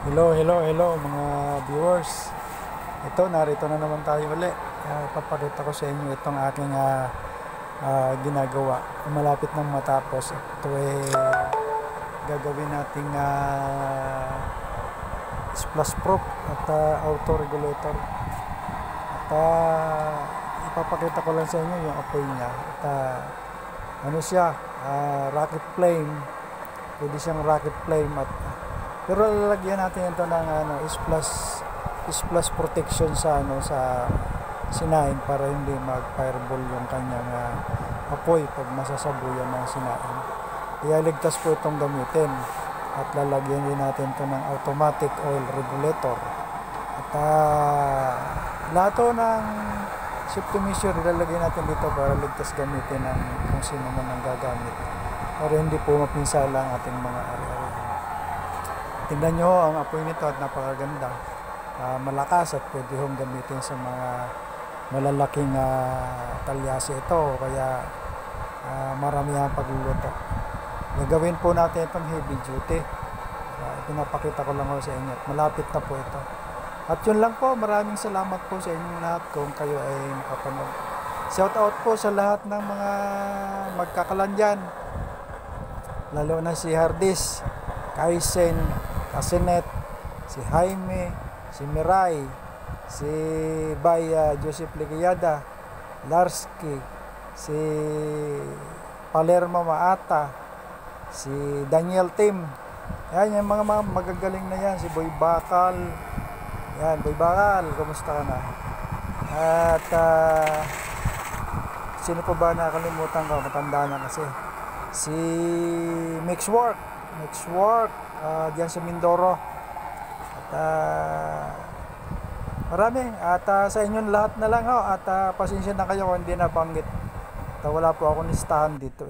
Hello mga viewers. Narito na naman tayo uli. Papakita ko sa inyo itong aking ginagawa. Malapit nang matapos. Ito gagawin nating splash proof at auto regulator. At ipapakita ko lang sa inyo yung apoy niya. At ano siya, rocket flame. Pwede siyang rocket flame pero lalagyan natin ito ng splash protection sa sinaing para hindi mag-fireball yung kanyang apoy pag masasabuyan ng sinaing. Kaya ligtas po itong gamitin at lalagyan din natin ito ng automatic oil regulator. At lahat ng safety measure ilalagay natin dito para ligtas gamitin ng kung sino man ang gagamit para hindi po mapinsala ang ating mga ari-ari. Tingnan nyo ang apoy nito at napakaganda, malakas at pwede hong gamitin sa mga malalaking talyasi ito, kaya maramihan pagluluto. Gagawin po natin itong heavy duty. Pinapakita ko lang sa inyo at malapit na po ito. At yun lang po, maraming salamat po sa inyong lahat kung kayo ay makapanood. Shout out po sa lahat ng mga magkakalan dyan, lalo na si Hardis, Kaisen, Kasinet, si Jaime, si Miray, si Baya Joseph Ligayada, Larsky, si Palermo Maata, si Daniel Tim. Yan, yung mga magagaling na yan. Si Boy Bakal. Yan, Boy Bakal, kumusta ka na? At sino pa ba nakalimutan ko? Matanda na kasi. Si Mixwork diyan sa Mindoro. At marami. At sa inyong lahat na lang at pasensya na kayo kung hindi nabanggit. Wala po ako listahan dito